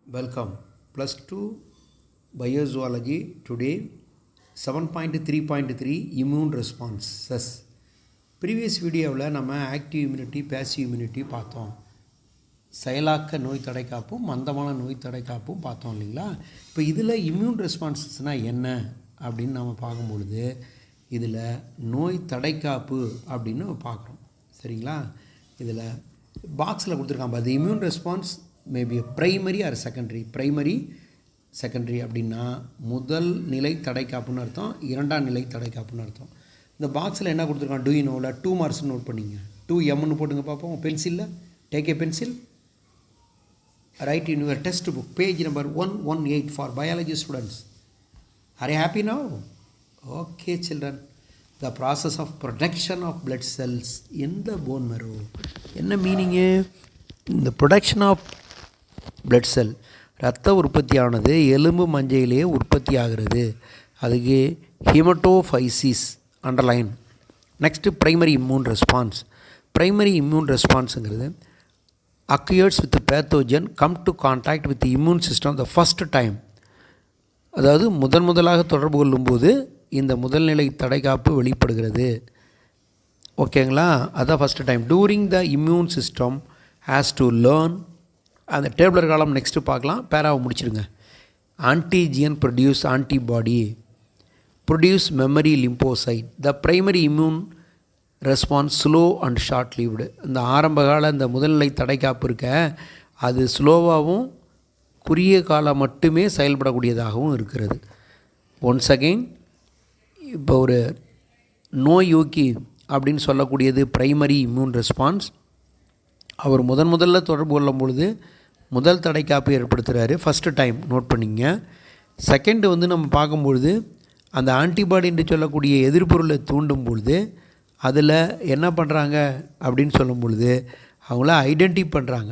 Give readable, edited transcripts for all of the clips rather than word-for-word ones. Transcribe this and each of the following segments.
Welcome. Plus 2 Biozoology today 7.3.3 Immune Responses. Previous வீடியோவில் நம்ம active immunity passive immunity பார்த்தோம். செயலாக்க நோய் தடைக்காப்பும் மந்தமான நோய் தடைக்காப்பும் பார்த்தோம் இல்லைங்களா. இப்போ இதில் இம்யூன் ரெஸ்பான்சஸ்னால் என்ன அப்படின்னு நம்ம பார்க்கும்பொழுது இதில் நோய் தடைக்காப்பு அப்படின்னு பார்க்குறோம். சரிங்களா. இதில் பாக்ஸில் கொடுத்துருக்கான் பாரு, immune response maybe primary or secondary. Secondary அப்படின்னா முதல் நிலை தடைக்காப்புன்னு அர்த்தம், இரண்டாம் நிலை தடைக்காப்புன்னு அர்த்தம். இந்த பாக்ஸில் என்ன கொடுத்துருக்கான், டூ இனோவில் 2 மார்க்ஸ் நோட் பண்ணிங்க. 2M போட்டுங்க பார்ப்போம். பென்சிலில் take a pencil, write in your text book page number 118 for biology students. Are you happy now? Okay children. The process of production of blood cells in the bone marrow. என்ன meaning? இந்த production of blood cell, இரத்த உற்பத்தியானது எலும்பு மஞ்சையிலேயே உற்பத்தி ஆகிறது. அதுக்கு haematopoiesis underline. Next primary immune response. Primary immune ரெஸ்பான்ஸுங்கிறது occurs with pathogen come to contact with immune system the first time. அதாவது முதலாக தொடர்பு கொள்ளும்போது இந்த முதல்நிலை தடைக்காப்பு வெளிப்படுகிறது. ஓகேங்களா. அதுதான் first time. During the immune system has to learn. அந்த டேபிளர் காலம் நெக்ஸ்ட்டு பார்க்கலாம். பேராவை முடிச்சிடுங்க. Antigen produce antibody produce memory lymphocyte. The primary immune response slow and short lived. இந்த ஆரம்பகால இந்த முதல்நிலை தடைக்காப்பு இருக்க அது ஸ்லோவாகவும் குறுகிய காலம் மட்டுமே செயல்படக்கூடியதாகவும் இருக்கிறது. ஒன்ஸ் அகெயின், இப்போ ஒரு நோயூக்கி அப்படின்னு சொல்லக்கூடியது ப்ரைமரி இம்யூன் ரெஸ்பான்ஸ். அவர் முதல்ல தொடர்பு கொள்ளும் பொழுது முதல் தடைக்காப்பு ஏற்படுத்துகிறாரு. ஃபஸ்ட்டு டைம் நோட் பண்ணிங்க. செகண்டு நம்ம பார்க்கும்பொழுது அந்த ஆன்டிபாடி என்று சொல்லக்கூடிய எதிர்பொருளை தூண்டும் பொழுது அதில் என்ன பண்ணுறாங்க அப்படின்னு சொல்லும் பொழுது அவங்கள ஐடென்டி பண்ணுறாங்க.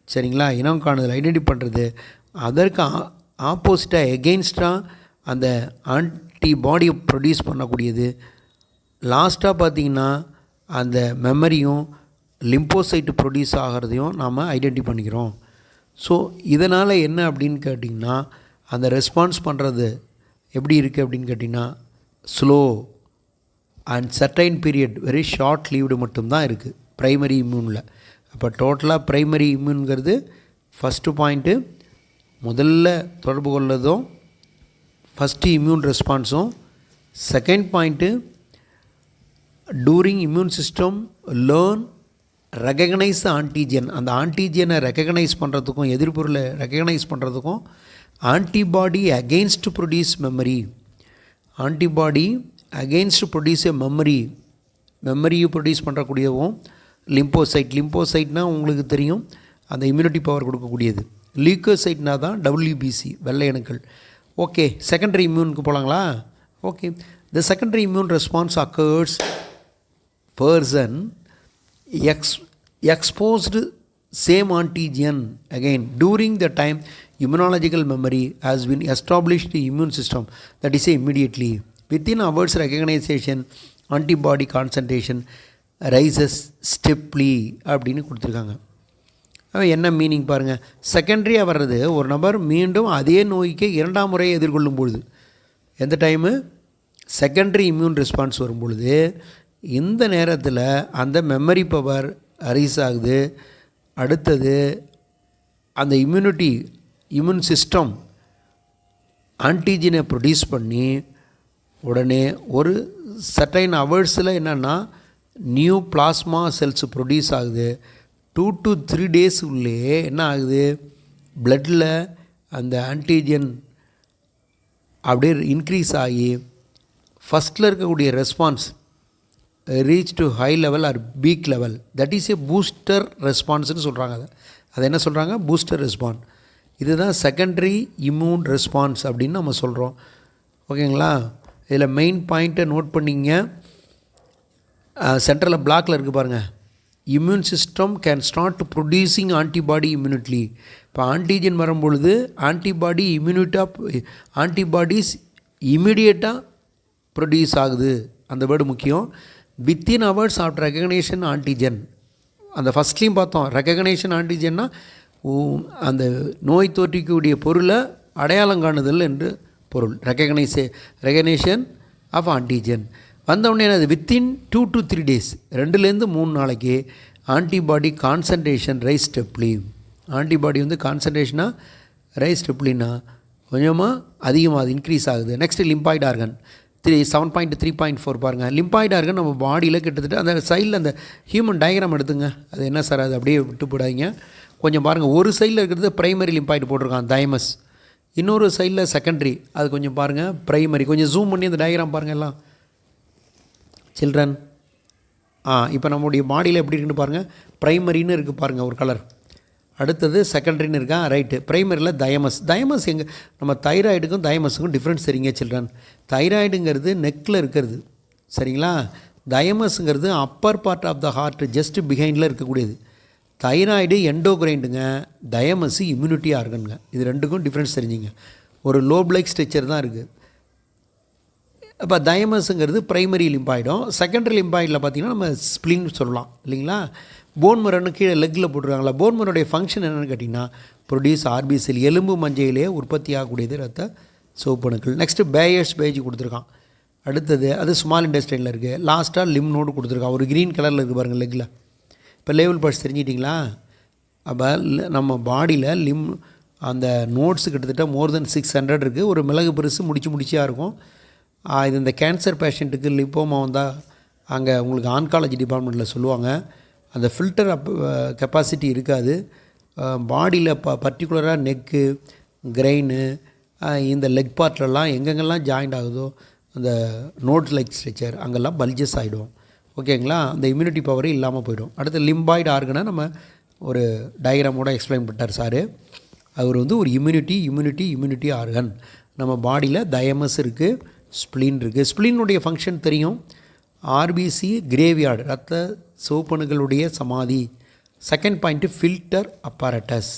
சரிங்களா. இனம் காணுதல் ஐடென்டி பண்ணுறது. அதற்கு ஆப்போசிட்டாக எகெயின்ஸ்டாக அந்த ஆன்டிபாடியை ப்ரொடியூஸ் பண்ணக்கூடியது. லாஸ்ட்டாக பார்த்திங்கன்னா அந்த மெமரியும் லிம்போசைட்டு ப்ரொடியூஸ் ஆகிறதையும் நாம் ஐடென்டி பண்ணிக்கிறோம். ஸோ இதனால் என்ன அப்படின்னு கேட்டிங்கன்னா அந்த ரெஸ்பான்ஸ் பண்ணுறது எப்படி இருக்குது அப்படின்னு கேட்டிங்கன்னா slow and certain period, very short leaved மட்டும்தான் இருக்குது ப்ரைமரி இம்யூனில். அப்போ டோட்டலாக ப்ரைமரி இம்யூனுங்கிறது ஃபஸ்ட்டு பாயிண்ட்டு முதல்ல தொடர்பு கொள்ளதும் ஃபஸ்ட்டு இம்யூன் ரெஸ்பான்ஸும். Second point during immune system learn recognise antigen. அந்த ஆன்டிஜனை ரெகக்னைஸ் பண்ணுறதுக்கும் எதிர்பொருளை ரெகக்னைஸ் பண்ணுறதுக்கும் antibody against produce memory. Antibody against produce a மெமரியை ப்ரொடியூஸ் பண்ணுறக்கூடியவும் லிம்போசைட்னால் உங்களுக்கு தெரியும் அந்த இம்யூனிட்டி பவர் கொடுக்கக்கூடியது. லீக்கோசைட்னா தான் WBC வெள்ளை அணுக்கள். ஓகே, செகண்டரி இம்யூனுக்கு போகலாங்களா. Okay, the secondary immune response occurs person exposed same antigen again during the time immunological memory has been established in immune system, that is immediately within hours recognition antibody concentration rises steeply அப்படின்னு கொடுத்துருக்காங்க. என்ன meaning பாருங்கள். செகண்டரியாக வர்றது ஒரு நபர் மீண்டும் அதே நோய்க்கு இரண்டாம் முறையை எதிர்கொள்ளும் பொழுது, எந்த டைமு செகண்டரி இம்யூன் ரெஸ்பான்ஸ் வரும் பொழுது இந்த நேரத்தில் அந்த மெமரி பவர் அரைஸ் ஆகுது. அடுத்தது அந்த இம்யூன் சிஸ்டம் ஆன்டிஜனை ப்ரொடியூஸ் பண்ணி உடனே ஒரு சர்டைன் ஹவர்ஸில் என்னென்னா நியூ பிளாஸ்மா செல்ஸ் ப்ரொடியூஸ் ஆகுது. 2 to 3 days உள்ளே என்ன ஆகுது, பிளட்டில் அந்த ஆன்டிஜன் அப்படியே இன்க்ரீஸ் ஆகி ஃபஸ்ட்டில் இருக்கக்கூடிய response reach to high level or peak level. That is a booster ரெஸ்பான்ஸ்னு சொல்கிறாங்க. அதை என்ன சொல்கிறாங்க, பூஸ்டர் ரெஸ்பான்ஸ். இதுதான் செகண்டரி இம்யூன் ரெஸ்பான்ஸ் அப்படின்னு நம்ம சொல்கிறோம். ஓகேங்களா. இதில் மெயின் பாயிண்ட்டை நோட் பண்ணிங்க. சென்ட்ரலில் பிளாக்கில் இருக்குது பாருங்கள். Immune system can start producing antibody immediately. இப்போ ஆன்டிஜன் வரும்பொழுது ஆன்டிபாடிஸ் இமீடியட்டாக ப்ரொடியூஸ் ஆகுது. அந்த வேர்டு முக்கியம். Within hours after recognition antigen. அந்த ஃபஸ்ட்லேயும் பார்த்தோம் ரெகக்னேஷன் ஆன்டிஜன்னா அந்த நோய் தோற்றிக்கூடிய பொருளை அடையாளம் காணுதல் என்று பொருள். ரெகக்னேஷன் ஆஃப் ஆன்டிஜன் வந்தவுடனே அது வித்தின் 2 to 3 days 2லேருந்து 3 நாளைக்கு ஆன்டிபாடி கான்சன்ட்ரேஷன் ரைஸ் ஸ்டெப்லி. ஆன்டிபாடி வந்து கான்சன்ட்ரேஷனாக ரைஸ் ஸ்டெப்லின்னா கொஞ்சமாக அதிகமாக அது இன்க்ரீஸ் ஆகுது. நெக்ஸ்ட்டு லிம்பாய்டு ஆர்கன் 7.3.4 பாருங்கள். லிம்பாய்டு ஆர்கன் நம்ம பாடியில் கிட்டத்தட்ட அந்த சைடில் அந்த ஹியூமன் டயக்ராம் எடுத்துங்க. அது என்ன சார் அது அப்படியே விட்டு போடாதீங்க. கொஞ்சம் பாருங்கள், ஒரு சைடில் இருக்கிறது ப்ரைமரி லிம்பாய்டு போட்டிருக்கான் தைமஸ், இன்னொரு சைடில் செகண்டரி. அது கொஞ்சம் பாருங்கள் ப்ரைமரி. கொஞ்சம் ஜூம் பண்ணி அந்த டயக்ராம் பாருங்கள் எல்லாம் சில்ட்ரன். இப்போ நம்மளுடைய பாடியில் எப்படி இருக்குன்னு பாருங்கள். ப்ரைமரின்னு இருக்குது பாருங்கள் ஒரு கலர். அடுத்தது செகண்டரின்னு இருக்கா, ரைட்டு. ப்ரைமரியில் தைமஸ் எங்கே நம்ம தைராய்டுக்கும் தைமஸுக்கும் டிஃப்ரென்ஸ் தெரியுங்க சில்ட்ரன். தைராய்டுங்கிறது நெக்கில் இருக்கிறது சரிங்களா. தைமஸுங்கிறது upper part of the heart just பிஹைண்டில் இருக்கக்கூடியது. தைராய்டு எண்டோக்ரைண்டுங்க, தைமஸ் இம்யூனிட்டி ஆர்கனுங்க. இது ரெண்டுக்கும் டிஃப்ரென்ஸ் தெரிஞ்சுங்க. ஒரு லோப் லைக் ஸ்ட்ரக்சர் தான் இருக்குது. அப்போ தைமஸுங்கிறது ப்ரைமரி லிம்பாய்டும். செகண்டரி லிம்பாய்டில் பார்த்திங்கன்னா நம்ம ஸ்ப்ளின் சொல்லலாம் இல்லைங்களா. போன் மரன்னு கீழே லெக்கில் போட்டுருக்காங்களா. போன் மரோடைய ஃபங்க்ஷன் என்னென்னு கேட்டிங்கன்னா ப்ரொடியூஸ் ஆர்பிசில், எலும்பு மஞ்சையிலே உற்பத்தி ஆகக்கூடியது ரத்த சிவப்பணுக்கள். நெக்ஸ்ட்டு பேயர்ஸ் பேஜ் கொடுத்துருக்கான். அடுத்தது அது ஸ்மால் இண்டஸ்ட்ரியில் இருக்குது. லாஸ்ட்டாக லிம் நோடு கொடுத்துருக்கான். ஒரு க்ரீன் கலரில் இருக்குது பாருங்கள் லெக்கில். இப்போ லேவல் பர்ஸ் தெரிஞ்சிட்டிங்களா. அப்போ நம்ம பாடியில் லிம் அந்த நோட்ஸு கிட்டத்தட்ட மோர் தென் 600 இருக்குது. ஒரு மிளகு பெருசு முடிச்சியாக இருக்கும். இது இந்த கேன்சர் பேஷண்ட்டுக்கு லிப்போமா வந்தால் அங்கே உங்களுக்கு ஆன்காலஜி டிபார்ட்மெண்ட்டில் சொல்லுவாங்க. அந்த ஃபில்டர் கெப்பாசிட்டி இருக்காது பாடியில். பர்டிகுலராக நெக்கு, கிரெயினு, இந்த லெக் பார்ட்லலாம் எங்கெங்கெல்லாம் ஜாயிண்ட் ஆகுதோ அந்த நோட்ஸ் லைக் ஸ்ட்ரக்சர் அங்கெல்லாம் பல்ஜஸ் ஆகிடும். ஓகேங்களா. அந்த இம்யூனிட்டி பவரே இல்லாமல் போயிடும். அடுத்து லிம்பாய்டு ஆர்கனை நம்ம ஒரு டயக்ராமோட எக்ஸ்பிளைன் பண்ணிட்டார் சார். அவர் வந்து ஒரு இம்யூனிட்டி ஆர்கன். நம்ம பாடியில் தைமஸ் இருக்குது, ஸ்ப்ளின் இருக்குது. ஸ்ப்ளினுடைய ஃபங்க்ஷன் தெரியும். ஆர்பிசி கிரேவியார்டு, ரத்த சிவப்பணுக்களுடைய சமாதி. Second point filter apparatus.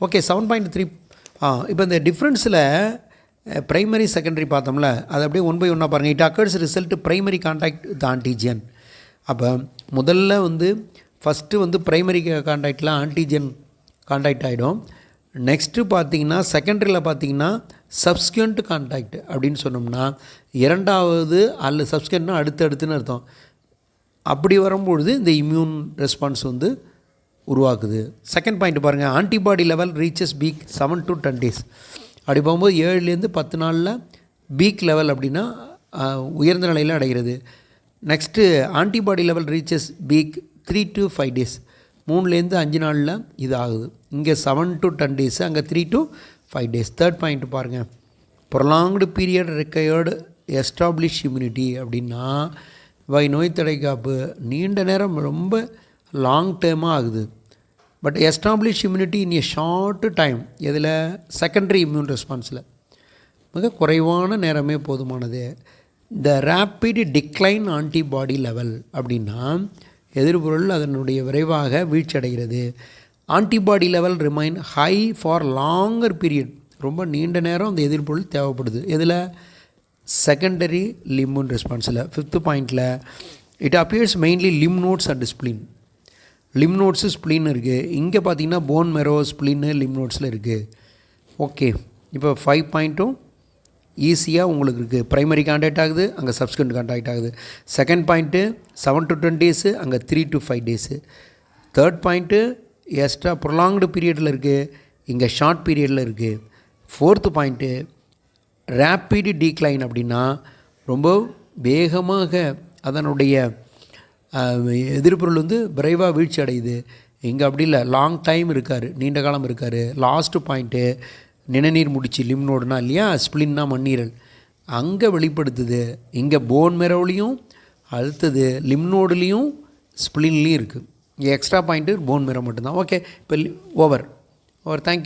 Okay 7.3. இப்போ இந்த டிஃப்ரென்ஸில் ப்ரைமரி செகண்டரி பார்த்தோம்ல, அது அப்படியே 1 by 1 பாருங்கள். It occurs result primary contact with antigen. அப்போ முதல்ல வந்து ஃபஸ்ட்டு வந்து ப்ரைமரி கான்டாக்டில் ஆன்டிஜன் கான்டாக்ட் ஆகிடும். நெக்ஸ்ட்டு பார்த்திங்கன்னா செகண்டரியில் பார்த்திங்கன்னா சப்ஸ்கியண்ட் கான்டாக்ட் அப்படின்னு சொன்னோம்னா இரண்டாவது அல்ல சப்ஸ்கியண்ட்னா அடுத்தடுத்துன்னு அர்த்தம். அப்படி வரும்பொழுது இந்த இம்யூன் ரெஸ்பான்ஸ் வந்து உருவாக்குது. செகண்ட் பாயிண்ட் பாருங்கள். Antibody level reaches peak 7 to 10 days. அப்படி போகும்போது 7லேருந்து 10 நாளில் பீக் லெவல் அப்படின்னா உயர்ந்த நிலையில் அடைகிறது. Next antibody level reaches peak 3 to 5 days. 3லேருந்து 5 நாளில் இது ஆகுது. இங்கே 7 to 10 days, அங்கே 3 to 5 days. தேர்ட் பாயிண்ட் பாருங்கள். Prolonged period required establish immunity அப்படின்னா நோய் தடைக்காப்பு நீண்ட நேரம் ரொம்ப லாங் டேர்மாக ஆகுது. But establish immunity in a short time. இதில் செகண்டரி இம்யூன் ரெஸ்பான்ஸில் மிக குறைவான நேரமே போதுமானது. த ரேப்பிட் டிக்ளைன் ஆன்டிபாடி லெவல் அப்படின்னா எதிர்பொருள் அதனுடைய விரைவாக வீழ்ச்சி அடைகிறது. Antibody level remain high for longer period. ரொம்ப நீண்ட நேரம் அந்த எதிர்பொருள் தேவைப்படுது. இதில் செகண்டரி லிம்யூன் ரெஸ்பான்ஸில். ஃபிஃப்த்து பாயிண்டில் it appears mainly Lim notes and spleen. Lymph nodes spleen இருக்குது. இங்கே பார்த்தீங்கன்னா போன் மெரோ, ஸ்ப்ளின்னு லிம் நோட்ஸில் இருக்குது. ஓகே, இப்போ 5 பாயிண்ட்டும் ஈஸியாக உங்களுக்கு இருக்குது. ப்ரைமரி கான்டாக்ட் ஆகுது, அங்கே சப்ஸ்கியண்ட் கான்டாக்ட் ஆகுது. செகண்ட் பாயிண்ட்டு 7 to 10 days, அங்கே 3 to 5 days. Third point extra prolonged பீரியடில் இருக்குது, இங்கே ஷார்ட் பீரியடில் இருக்குது. ஃபோர்த்து பாயிண்ட்டு ரேப்பிட் டீக்ளைன் அப்படின்னா ரொம்ப வேகமாக அதனுடைய எதிர்பொருள் வந்து விரைவாக வீழ்ச்சி அடையுது. இங்கே அப்படி இல்லை, லாங் டைம் இருக்கார், நீண்ட காலம் இருக்கார். லாஸ்ட்டு பாயிண்ட்டு நிணநீர் முடிச்சு, லிம்னோடுனா இல்லையா, ஸ்ப்ளின்னா மண்ணீரல், அங்கே வெளிப்படுத்துது. இங்கே போன் மெரோலையும் அடுத்தது லிம்னோடுலேயும் ஸ்ப்ளின்லேயும் இருக்குது. இங்கே எக்ஸ்ட்ரா பாயிண்ட்டு போன் மெரோ மட்டும்தான். ஓகே, இப்போ ஓவர் தேங்க்யூ.